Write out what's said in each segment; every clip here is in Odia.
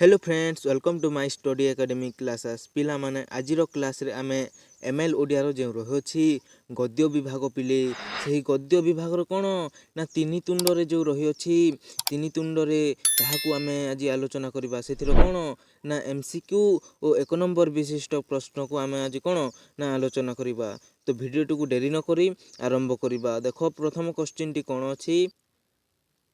Hello friends welcome to my study academy classes पिला माने आजिर क्लास रे आमे एमएल ओडियार जो रही गद्य विभाग पिले से गद्य विभाग कौन ना तीन तुंड रे जो रही तीन तुंड रे ताहाकू आमे आज आलोचना करबा सेथिर कौन ना एमसीक्यू और एक नंबर विशिष्ट प्रश्न को आमे आज कौन ना आलोचना करबा। तो वीडियो को डेरी न करी आरंभ करबा। देखो प्रथम क्वेश्चन टी कौन अछि।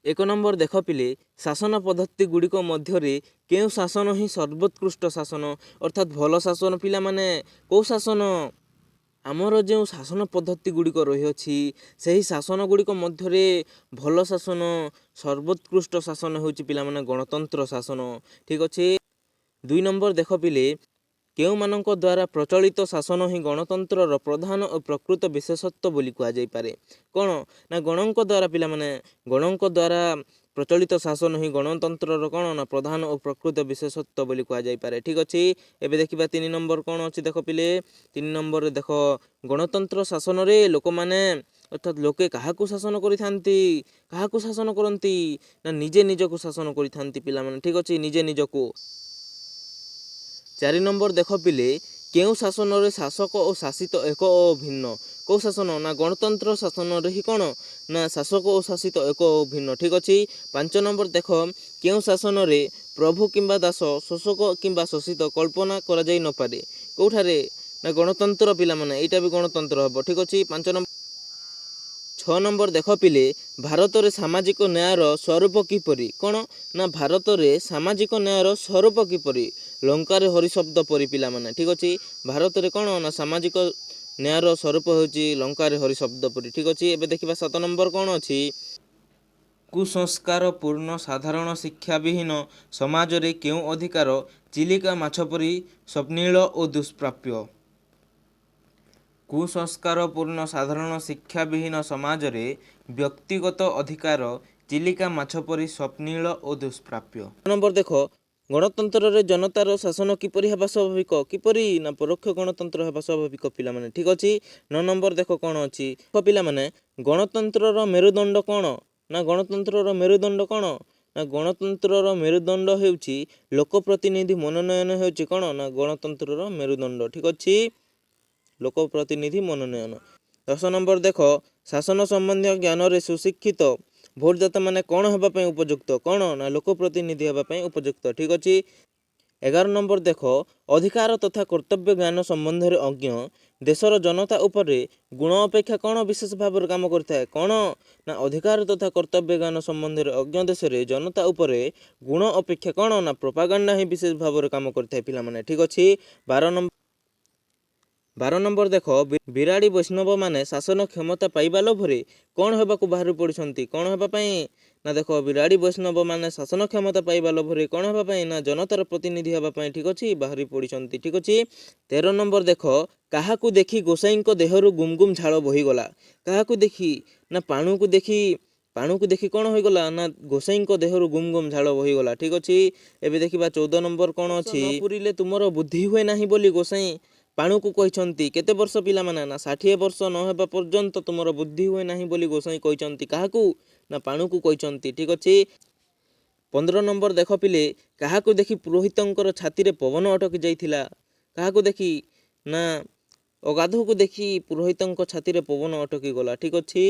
एक नंबर देख पिले शासन पद्धति गुड़िक मध्य केउ शासन ही सर्वोत्कृष्ट शासन अर्थात भल शासन पिला माने कौ शासन आमर जो शासन पद्धति गुड़िक रही से ही शासन गुड़िक मध्य भल शासन सर्वोत्कृष्ट शासन होची पिला माने गणतंत्र शासन। ठीक अच्छे। दुई नंबर देख पिले केउ मानक द्वारा प्रचलित शासन ही गणतंत्र प्रधान और प्रकृत विशेषत्व बोली कहुए कौन ना गणक द्वारा पिला माने गणक द्वारा प्रचलित शासन ही गणतंत्र कौन ना प्रधान और प्रकृत विशेषत्व बोली कहुए। ठीक अच्छे। एबे देखिबा तीन नंबर कौन अच्छी देख पिले तीन नंबर देख गणतंत्र शासन रे लोक माने अर्थात लोके काहाकू शासन करिथांती काहाकू शासन करती ना निजे निजको शासन करिथांती पिला माने। ठीक अच्छे निजे निजको। चारि नंबर देख पिले केउ शासन रे शासक और शासित एक और भिन्न कौ शासन ना गणतंत्र शासन रे ही कौन ना शासक और शासित एक और भिन्न। ठीक अच्छे। पांच नंबर देख केउ शासन रे प्रभु किंबा दास शोषक किंबा शोषित कल्पना करा जाई न पारे कौठारे ना गणतंत्र पिला माने एटा भी गणतंत्र हबो। ठीक अच्छे। पांच नंबर 6 नंबर देख पिले भारत रे सामाजिक न्यायर स्वरूप किपरि कौन ना भारत रे सामाजिक न्यायर स्वरूप किपरि लंकार हरि शब्द परि पिला माने। ठीक अच्छे। भारत रे कौन ना सामाजिक न्यायर स्वरूप होची लंकार हरि शब्द परि। ठीक अच्छे। एबे देखिबा 7 नंबर कौन अछि। कुसंस्कार पूर्ण साधारण शिक्षा विहीन समाज रे केउ अधिकार चिलिका माछ परि स्वप्निल और दुष्प्राप्य। कुसंस्कार पूर्ण साधारण शिक्षा विहीन समाज रे व्यक्तिगत अधिकार चिलिका माछ परि स्वप्निल और दुष्प्राप्य। नंबर देख गणतंत्र रे जनतार शासन किपरि हेबा स्वाभाविक किपरि ना परोक्ष गणतंत्र हेबा स्वाभाविक पिला माने। ठीक अछि। 9 नंबर देख कौन अछि पिला माने गणतंत्र रो मेरुदंड कौन ना गणतंत्र रो मेरुदंड कौन ना गणतंत्र रो मेरुदंड हेउची लोक प्रतिनिधि मनोनयन हेउची कौन ना गणतंत्र रो मेरुदंड। ठीक अछि लोक प्रतिनिधि मनोनयन। 10 नंबर देख शासन संबंधी ज्ञान रे सुशिक्षित भोटदाता माने कौन हेबा उपयुक्त कौन ना लोक प्रतिनिधि हेबा उपयुक्त। ठीक अच्छे। 11 नंबर देख अधिकार तथा कर्तव्य ज्ञान संबंध रे अज्ञ देशर जनता उपरे गुण अपेक्षा कौन विशेष भाव काम करता कौन ना अधिकार तथा कर्तव्य ज्ञान संबंध रे अज्ञ देश रे जनता उपरे गुण अपेक्षा कौन ना प्रोपागांडा ही विशेष भाव काम करता पिला माने। ठीक अच्छे। 12 नंबर देख बिराड़ी वैष्णव माने शासन क्षमता पाइबा लोभरे कौन हेबाकू बाहरी पड़छंती कौन हेबा पई ना देख बिराड़ी वैष्णव माने शासन क्षमता पाइबा लोभरे कौन हेबा पई ना जनतार प्रतिनिधि हेबा पई। ठीक अछि बाहरी पड़छंती। ठीक अछि। 13 नंबर देख काहाकू देखी गोसाई को देहरु गुमगुम झाड़ बही गला काहाकू देखी ना पाणु को देखी कौन हो गला ना गोसाई को देहरु गुमगुम झाड़ बही गला। ठीक अछि। एबे देखिबा 14 नंबर कौन अछि पुरीले तुमरो बुद्धि हुए नाही बोली गोसाई पाणु को कहते केते वर्ष पिला माने ना 60 वर्ष न हेबा पर्यंत तुमर बुद्धि हुए नाही बोली गोसाई कहते काहाकू ना पाणु को कहते। ठीक अच्छे। 15 नंबर देख पिले काहाकू देखी पुरोहितंकर छाती रे पवन अटकी जाइथिला काहाकू देखी ना अगाधु को देखी पुरोहितंक छाती रे पवन अटकी गला। ठीक अच्छे।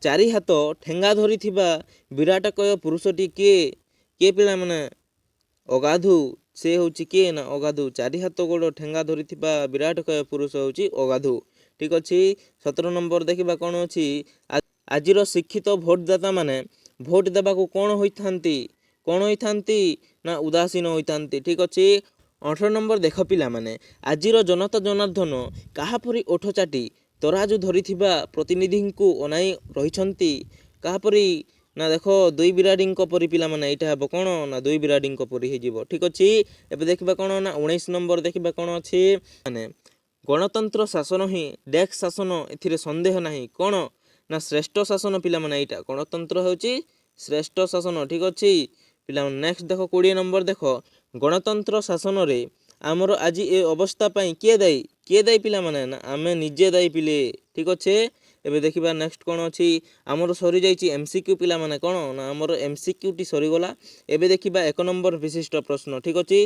चारि हाथ ठेंगा धरी थिबा विराटकय पुरुषटी के पिला माने अगाधु से होची किए ना अगाधु चारि हाथ गोड़ ठेंगा धरी थिबा विराटकय पुरुष होची अगाधु। ठीक अछि। 17 नंबर देखिबा कौन अछि आजिर शिक्षित भोटदाता माने भोट देबा को कौन होइथांती ना उदासीन होइथांती। ठीक अछि। 18 नंबर देख पिला माने आजिर जनता जनार्दन काहा परि ओठ चाटी तराजु धरी थिबा प्रतिनिधि को अनाई रहिछंती काहा परि ना देख दुई बिराड़ी परी पिला माने एटा हेबो कौन ना दुई बिराड़ी परी हे जिवो। ठीक अछि। एबे देखिबा कौन ना 19 नंबर देखिबा कौन अछि माने गणतंत्र शासन ही डेक्स शासन एथिरे संदेह नाही कौन ना श्रेष्ठ शासन पिला माने एटा गणतंत्र होची श्रेष्ठ शासन। ठीक अछि पिला माने। नेक्स्ट देखो 20 नंबर देख गणतंत्र शासन रे आमर आज ए अवस्था पई किए दाई पिला माने ना आमे निजे दाई पिले। ठीक अच्छे ଏବେ ଦେଖିବା ନେକ୍ସଟ କ'ଣ ଅଛି ଆମର ସରିଯାଇଛି MCQ ପିଲାମାନେ କ'ଣ ନା ଆମର MCQଟି ସରିଗଲା। ଏବେ ଦେଖିବା 1 ନମ୍ବର ବିଶିଷ୍ଟ ପ୍ରଶ୍ନ ଠିକ୍ ଅଛି।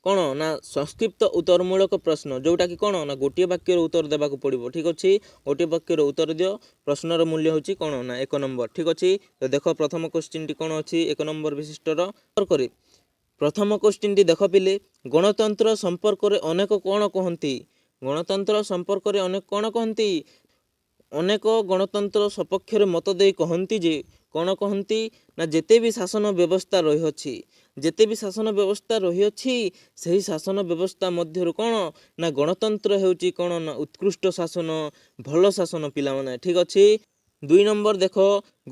କ'ଣ ନା ସଂକ୍ଷିପ୍ତ ଉତ୍ତରମୂଳକ ପ୍ରଶ୍ନ ଯେଉଁଟାକି କ'ଣ ନା ଗୋଟିଏ ବାକ୍ୟର ଉତ୍ତର ଦେବାକୁ ପଡ଼ିବ ଠିକ୍ ଅଛି। ଗୋଟିଏ ବାକ୍ୟର ଉତ୍ତର ଦିଅ। ପ୍ରଶ୍ନର ମୂଲ୍ୟ ହେଉଛି କ'ଣ ନା 1 ନମ୍ବର ଠିକ୍ ଅଛି। ତ ଦେଖ ପ୍ରଥମ କ୍ୱେଶ୍ଚିନ୍ଟି କ'ଣ ଅଛି 1 ନମ୍ବର ବିଶିଷ୍ଟର କରି ପ୍ରଥମ କ୍ୱେଶ୍ଚିନ୍ଟି ଦେଖ ପିଲେ ଗଣତନ୍ତ୍ର ସମ୍ପର୍କରେ ଅନେକ କ'ଣ କହନ୍ତି। ଗଣତନ୍ତ୍ର ସମ୍ପର୍କରେ ଅନେକ କ'ଣ କହନ୍ତି। ଅନେକ ଗଣତନ୍ତ୍ର ସପକ୍ଷରେ ମତ ଦେଇ କହନ୍ତି ଯେ କ'ଣ କହନ୍ତି ନା ଯେତେ ବି ଶାସନ ବ୍ୟବସ୍ଥା ରହିଅଛି ଯେତେ ବି ଶାସନ ବ୍ୟବସ୍ଥା ରହିଅଛି ସେହି ଶାସନ ବ୍ୟବସ୍ଥା ମଧ୍ୟରୁ କ'ଣ ନା ଗଣତନ୍ତ୍ର ହେଉଛି କ'ଣ ନା ଉତ୍କୃଷ୍ଟ ଶାସନ ଭଲ ଶାସନ ପିଲାମାନେ ଠିକ୍ ଅଛି। 2 ନମ୍ବର ଦେଖ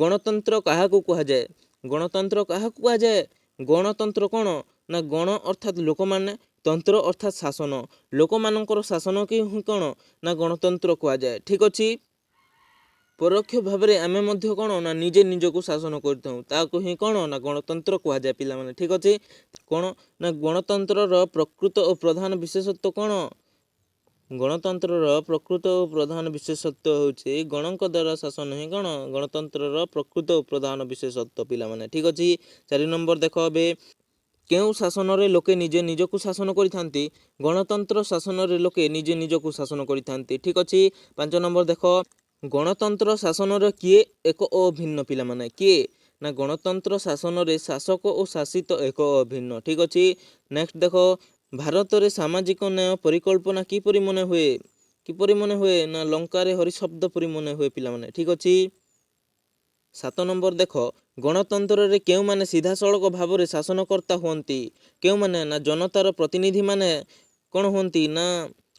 ଗଣତନ୍ତ୍ର କାହାକୁ କୁହାଯାଏ। ଗଣତନ୍ତ୍ର କାହାକୁ କୁହାଯାଏ। ଗଣତନ୍ତ୍ର କ'ଣ ନା ଗଣ ଅର୍ଥାତ୍ ଲୋକମାନେ ତନ୍ତ୍ର ଅର୍ଥାତ୍ ଶାସନ ଲୋକମାନଙ୍କର ଶାସନକୁ ହିଁ କ'ଣ ନା ଗଣତନ୍ତ୍ର କୁହାଯାଏ ଠିକ୍ ଅଛି। ପରୋକ୍ଷ ଭାବରେ ଆମେ ମଧ୍ୟ କ'ଣ ନା ନିଜେ ନିଜକୁ ଶାସନ କରିଥାଉ ତାହାକୁ ହିଁ କ'ଣ ନା ଗଣତନ୍ତ୍ର କୁହାଯାଏ ପିଲାମାନେ ଠିକ୍ ଅଛି। କ'ଣ ନା ଗଣତନ୍ତ୍ରର ପ୍ରକୃତ ଓ ପ୍ରଧାନ ବିଶେଷତ୍ୱ କ'ଣ। ଗଣତନ୍ତ୍ରର ପ୍ରକୃତ ଓ ପ୍ରଧାନ ବିଶେଷତ୍ୱ ହେଉଛି ଗଣଙ୍କ ଦ୍ୱାରା ଶାସନ ହିଁ କ'ଣ ଗଣତନ୍ତ୍ରର ପ୍ରକୃତ ଓ ପ୍ରଧାନ ବିଶେଷତ୍ୱ ପିଲାମାନେ ଠିକ୍ ଅଛି। 4 ନମ୍ବର ଦେଖ ଏବେ କେଉଁ ଶାସନରେ ଲୋକେ ନିଜେ ନିଜକୁ ଶାସନ କରିଥାନ୍ତି। ଗଣତନ୍ତ୍ର ଶାସନରେ ଲୋକେ ନିଜେ ନିଜକୁ ଶାସନ କରିଥାନ୍ତି ଠିକ୍ ଅଛି। 5 ନମ୍ବର ଦେଖ ଗଣତନ୍ତ୍ର ଶାସନରେ କିଏ ଏକ ଓ ଭିନ୍ନ ପିଲାମାନେ କିଏ ନା ଗଣତନ୍ତ୍ର ଶାସନରେ ଶାସକ ଓ ଶାସିତ ଏକ ଓ ଭିନ୍ନ ଠିକ୍ ଅଛି। ନେକ୍ସଟ ଦେଖ ଭାରତରେ ସାମାଜିକ ନ୍ୟାୟ ପରିକଳ୍ପନା କିପରି ମନେ ହୁଏ। କିପରି ମନେ ହୁଏ ନା ଲଙ୍କାରେ ହରିଶବ୍ଦ ପରି ମନେ ହୁଏ ପିଲାମାନେ ଠିକ୍ ଅଛି। 7 ନମ୍ବର ଦେଖ ଗଣତନ୍ତ୍ରରେ କେଉଁମାନେ ସିଧାସଳଖ ଭାବରେ ଶାସନକର୍ତ୍ତା ହୁଅନ୍ତି। କେଉଁମାନେ ନା ଜନତାର ପ୍ରତିନିଧିମାନେ କ'ଣ ହୁଅନ୍ତି ନା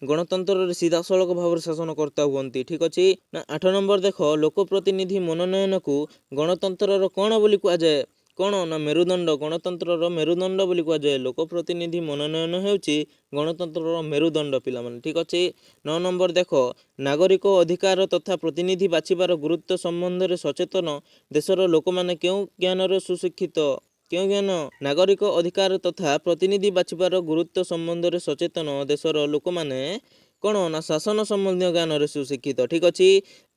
ଗଣତନ୍ତ୍ରରେ ସିଧାସଳଖ ଭାବରେ ଶାସନକର୍ତ୍ତା ହୁଅନ୍ତି ଠିକ୍ ଅଛି। ନା 8 ନମ୍ବର ଦେଖ ଲୋକପ୍ରତିନିଧି ମନୋନୟନକୁ ଗଣତନ୍ତ୍ରର କ'ଣ ବୋଲି କୁହାଯାଏ। କ'ଣ ନା ମେରୁଦଣ୍ଡ ଗଣତନ୍ତ୍ରର ମେରୁଦଣ୍ଡ ବୋଲି କୁହାଯାଏ। ଲୋକପ୍ରତିନିଧି ମନୋନୟନ ହେଉଛି ଗଣତନ୍ତ୍ରର ମେରୁଦଣ୍ଡ ପିଲାମାନେ ଠିକ୍ ଅଛି। 9 ନମ୍ବର ଦେଖ ନାଗରିକ ଅଧିକାର ତଥା ପ୍ରତିନିଧି ବାଛିବାର ଗୁରୁତ୍ୱ ସମ୍ବନ୍ଧରେ ସଚେତନ ଦେଶର ଲୋକମାନେ କେଉଁ ଜ୍ଞାନରେ ସୁଶିକ୍ଷିତ। କେଉଁ ଜ୍ଞାନ ନାଗରିକ ଅଧିକାର ତଥା ପ୍ରତିନିଧି ବାଛିବାର ଗୁରୁତ୍ୱ ସମ୍ବନ୍ଧରେ ସଚେତନ ଦେଶର ଲୋକମାନେ କ'ଣ ନା ଶାସନ ସମ୍ବନ୍ଧୀୟ ଜ୍ଞାନରେ ସୁଶିକ୍ଷିତ ଠିକ୍ ଅଛି।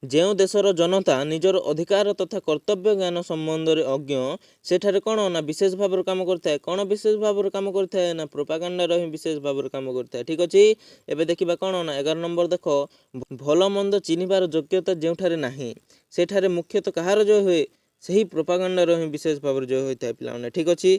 ଯେଉଁ ଦେଶର ଜନତା ନିଜର ଅଧିକାର ତଥା କର୍ତ୍ତବ୍ୟ ଜ୍ଞାନ ସମ୍ବନ୍ଧରେ ଅଜ୍ଞ ସେଠାରେ କ'ଣ ନା ବିଶେଷ ଭାବରେ କାମ କରିଥାଏ। କ'ଣ ବିଶେଷ ଭାବରେ କାମ କରିଥାଏ ନା ପ୍ରୋପାଗାଣ୍ଡାର ହିଁ ବିଶେଷ ଭାବରେ କାମ କରିଥାଏ ଠିକ୍ ଅଛି। ଏବେ ଦେଖିବା କ'ଣ ନା 11 ନମ୍ବର ଦେଖ ଭଲ ମନ୍ଦ ଚିହ୍ନିବାର ଯୋଗ୍ୟତା ଯେଉଁଠାରେ ନାହିଁ ସେଠାରେ ମୁଖ୍ୟତଃ କାହାର ଜୟ ହୁଏ ସେହି ପ୍ରୋପାଗାଣ୍ଡାର ହିଁ ବିଶେଷ ଭାବରେ ଜୟ ହୋଇଥାଏ ପିଲାମାନେ ଠିକ୍ ଅଛି।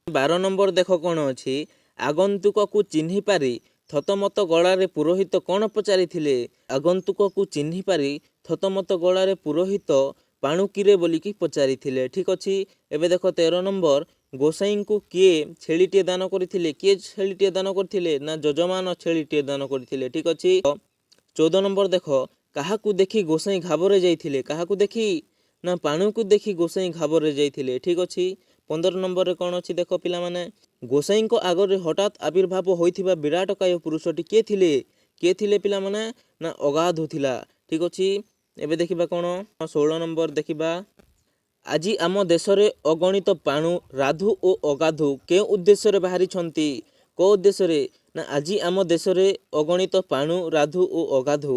12 ନମ୍ବର ଦେଖ କ'ଣ ଅଛି ଆଗନ୍ତୁକକୁ ଚିହ୍ନି ପାରି ଥତମତ ଗଳାରେ ପୁରୋହିତ କ'ଣ ପଚାରିଥିଲେ। ଆଗନ୍ତୁକକୁ ଚିହ୍ନି ପାରି ଥତମତ ଗଳାରେ ପୁରୋହିତ ପାଣୁକିରେ ବୋଲିକି ପଚାରିଥିଲେ ଠିକ୍ ଅଛି। ଏବେ ଦେଖ 13 ନମ୍ବର ଗୋସାଇଁଙ୍କୁ କିଏ ଛେଳିଟିଏ ଦାନ କରିଥିଲେ। କିଏ ଛେଳିଟିଏ ଦାନ କରିଥିଲେ ନା ଯଜମାନ ଛେଳିଟିଏ ଦାନ କରିଥିଲେ ଠିକ୍ ଅଛି। 14 ନମ୍ବର ଦେଖ କାହାକୁ ଦେଖି ଗୋସାଇଁ ଘାବରେ ଯାଇଥିଲେ। କାହାକୁ ଦେଖି ନା ପାଣୁକୁ ଦେଖି ଗୋସାଇଁ ଘାବରେ ଯାଇଥିଲେ ଠିକ୍ ଅଛି। 15 ନମ୍ବରରେ କ'ଣ ଅଛି ଦେଖ ପିଲାମାନେ ଗୋସାଇଁଙ୍କ ଆଗରେ ହଠାତ୍ ଆବିର୍ଭାବ ହୋଇଥିବା ବିରାଟକାୟ ପୁରୁଷଟି କିଏ ଥିଲେ। କିଏ ଥିଲେ ପିଲାମାନେ ନା ଅଗାଧୁ ଥିଲା ଠିକ୍ ଅଛି। ଏବେ ଦେଖିବା କ'ଣ 16 ନମ୍ବର ଦେଖିବା ଆଜି ଆମ ଦେଶରେ ଅଗଣିତ ପାଣୁ ରାଧୁ ଓ ଅଗାଧୁ କେଉଁ ଉଦ୍ଦେଶ୍ୟରେ ବାହାରିଛନ୍ତି। କେଉଁ ଉଦ୍ଦେଶ୍ୟରେ ନା ଆଜି ଆମ ଦେଶରେ ଅଗଣିତ ପାଣୁ ରାଧୁ ଓ ଅଗାଧୁ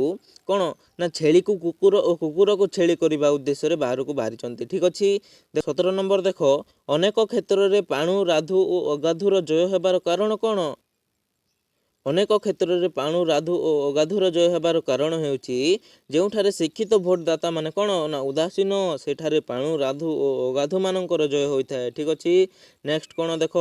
କ'ଣ ନା ଛେଳିକୁ କୁକୁର ଓ କୁକୁରକୁ ଛେଳି କରିବା ଉଦ୍ଦେଶ୍ୟରେ ବାହାରକୁ ବାହାରିଛନ୍ତି ଠିକ୍ ଅଛି। 17 ନମ୍ବର ଦେଖ ଅନେକ କ୍ଷେତ୍ରରେ ପାଣୁ ରାଧୁ ଓ ଅଗାଧୁର ଜୟ ହେବାର କାରଣ କ'ଣ। ଅନେକ କ୍ଷେତ୍ରରେ ପାଣୁ ରାଧୁ ଓ ଅଗାଧୁର ଜୟ ହେବାର କାରଣ ହେଉଛି ଯେଉଁଠାରେ ଶିକ୍ଷିତ ଭୋଟଦାତା ମାନେ କ'ଣ ନା ଉଦାସୀନ ସେଠାରେ ପାଣୁ ରାଧୁ ଓ ଅଗାଧୁ ମାନଙ୍କର ଜୟ ହୋଇଥାଏ ଠିକ୍ ଅଛି। ନେକ୍ସଟ କ'ଣ ଦେଖ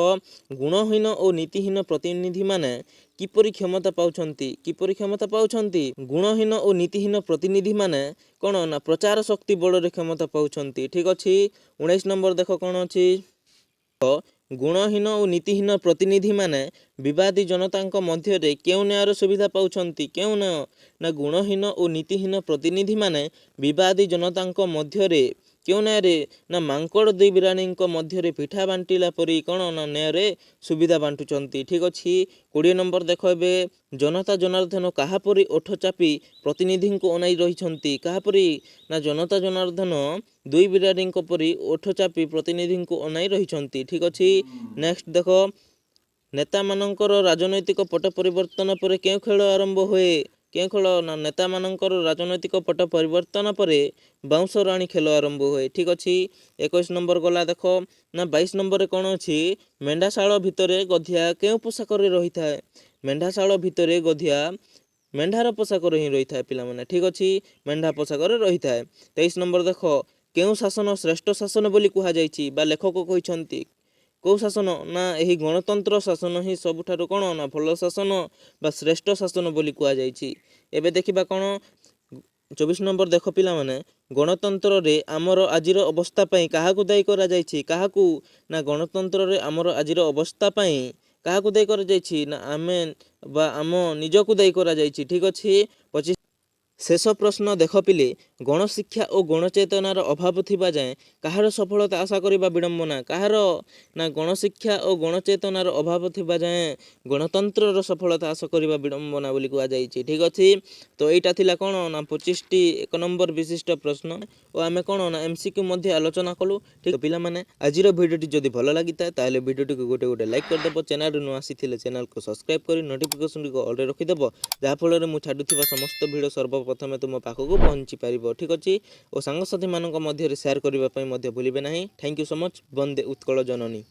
ଗୁଣହୀନ ଓ ନୀତିହୀନ ପ୍ରତିନିଧି ମାନେ କିପରି କ୍ଷମତା ପାଉଛନ୍ତି। କିପରି କ୍ଷମତା ପାଉଛନ୍ତି ଗୁଣହୀନ ଓ ନୀତିହୀନ ପ୍ରତିନିଧି ମାନେ କ'ଣ ନା ପ୍ରଚାର ଶକ୍ତି ବଳରେ କ୍ଷମତା ପାଉଛନ୍ତି ଠିକ୍ ଅଛି। 19 ନମ୍ବର ଦେଖ କ'ଣ ଅଛି ଗୁଣହୀନ ଓ ନୀତିହୀନ ପ୍ରତିନିଧି ମାନେ ବିବାଦୀ ଜନତାଙ୍କ ମଧ୍ୟରେ କେଉଁ ନ୍ୟାୟର ସୁବିଧା ପାଉଛନ୍ତି। କେଉଁ ନ୍ୟାୟ ନା ଗୁଣହୀନ ଓ ନୀତିହୀନ ପ୍ରତିନିଧି ମାନେ ବିବାଦୀ ଜନତାଙ୍କ ମଧ୍ୟରେ କେଉଁ ନ୍ୟାୟରେ ନା ମାଙ୍କଡ଼ ଦୁଇ ବିରାଣୀଙ୍କ ମଧ୍ୟରେ ପିଠା ବାଣ୍ଟିଲା ପରି କ'ଣ ନା ନ୍ୟାୟରେ ସୁବିଧା ବାଣ୍ଟୁଛନ୍ତି ଠିକ୍ ଅଛି। 20 ନମ୍ବର ଦେଖ ଏବେ ଜନତା ଜନାର୍ଦ୍ଦନ କାହାପରି ଓଠ ଚାପି ପ୍ରତିନିଧିଙ୍କୁ ଅନାଇ ରହିଛନ୍ତି। କାହାପରି ନା ଜନତା ଜନାର୍ଦ୍ଦନ ଦୁଇ ବିରାଡିଙ୍କ ପରି ଓଠ ଚାପି ପ୍ରତିନିଧିଙ୍କୁ ଅନାଇ ରହିଛନ୍ତି ଠିକ୍ ଅଛି। ନେକ୍ସଟ ଦେଖ ନେତାମାନଙ୍କର ରାଜନୈତିକ ପଟ ପରିବର୍ତ୍ତନ ପରେ କେଉଁ ଖେଳ ଆରମ୍ଭ ହୁଏ। କେଉଁ ଖେଳ ନା ନେତାମାନଙ୍କର ରାଜନୈତିକ ପଟ ପରିବର୍ତ୍ତନ ପରେ ବାଉଁଶ ରାଣୀ ଖେଳ ଆରମ୍ଭ ହୁଏ। ଠିକ୍ ଅଛି। 21 ନମ୍ବର ଗଲା ଦେଖ ନା 22 ନମ୍ବରରେ କ'ଣ ଅଛି? ମେଣ୍ଢାଶାଳ ଭିତରେ ଗଧିଆ କେଉଁ ପୋଷାକରେ ରହିଥାଏ? ମେଣ୍ଢାଶାଳ ଭିତରେ ଗଧିଆ ମେଣ୍ଢାର ପୋଷାକରେ ହିଁ ରହିଥାଏ ପିଲାମାନେ। ଠିକ୍ ଅଛି, ମେଣ୍ଢା ପୋଷାକରେ ରହିଥାଏ। 23 ନମ୍ବର ଦେଖ କେଉଁ ଶାସନ ଶ୍ରେଷ୍ଠ ଶାସନ ବୋଲି କୁହାଯାଇଛି ବା ଲେଖକ କହିଛନ୍ତି? କେଉଁ ଶାସନ? ନା ଏହି ଗଣତନ୍ତ୍ର ଶାସନ ହିଁ ସବୁଠାରୁ କ'ଣ ନା ଭଲ ଶାସନ ବା ଶ୍ରେଷ୍ଠ ଶାସନ ବୋଲି କୁହାଯାଇଛି। ଏବେ ଦେଖିବା କ'ଣ 24 ନମ୍ବର ଦେଖ ପିଲାମାନେ, ଗଣତନ୍ତ୍ରରେ ଆମର ଆଜିର ଅବସ୍ଥା ପାଇଁ କାହାକୁ ଦାୟୀ କରାଯାଇଛି? କାହାକୁ? ନା ଗଣତନ୍ତ୍ରରେ ଆମର ଆଜିର ଅବସ୍ଥା ପାଇଁ କାହାକୁ ଦାୟୀ କରାଯାଇଛି? ନା ଆମେ ବା ଆମ ନିଜକୁ ଦାୟୀ କରାଯାଇଛି। ଠିକ୍ ଅଛି। 25 ଶେଷ ପ୍ରଶ୍ନ ଦେଖ ପିଲେ, ଗଣଶିକ୍ଷା ଓ ଗଣଚେତନାର ଅଭାବ ଥିବା ଯାଏଁ କାହାର ସଫଳତା ଆଶା କରିବା ବିଡ଼ମ୍ବନା? କାହାର? ନା ଗଣଶିକ୍ଷା ଓ ଗଣଚେତନାର ଅଭାବ ଥିବା ଯାଏଁ ଗଣତନ୍ତ୍ରର ସଫଳତା ଆଶା କରିବା ବିଡ଼ମ୍ବନା ବୋଲି କୁହାଯାଇଛି। ଠିକ୍ ଅଛି। ତ ଏଇଟା ଥିଲା କ'ଣ ନା 25ଟି 1 ନମ୍ବର ବିଶିଷ୍ଟ ପ୍ରଶ୍ନ ଓ ଆମେ କ'ଣ ନା MCQ ମଧ୍ୟ ଆଲୋଚନା କଲୁ। ଠିକ୍ ପିଲାମାନେ, ଆଜିର ଭିଡ଼ିଓଟି ଯଦି ଭଲ ଲାଗିଥାଏ ତାହେଲେ ଭିଡ଼ିଓଟିକୁ ଗୋଟେ ଲାଇକ୍ କରିଦେବ। ଚ୍ୟାନେଲରେ ନ ଆସିଥିଲେ ଚ୍ୟାନେଲକୁ ସବସ୍କ୍ରାଇବ୍ କରି ନୋଟିଫିକେସନଟିକୁ ଅଲରେ ରଖିଦେବ, ଯାହାଫଳରେ ମୁଁ ଛାଡ଼ୁଥିବା ସମସ୍ତ ଭିଡ଼ିଓ ସର୍ବପ୍ରଥମେ ତୁମ ପାଖକୁ ପହଞ୍ଚି ପାରିବ। ଠିକ୍ ଅଛି। ଓ ସାଙ୍ଗସାଥିମାନଙ୍କ ମଧ୍ୟରେ ସେୟାର କରିବା ପାଇଁ ମଧ୍ୟ ଭୁଲିବେ ନାହିଁ। Thank you so much. ବନ୍ଦେ ଉତ୍କଳ ଜନନୀ।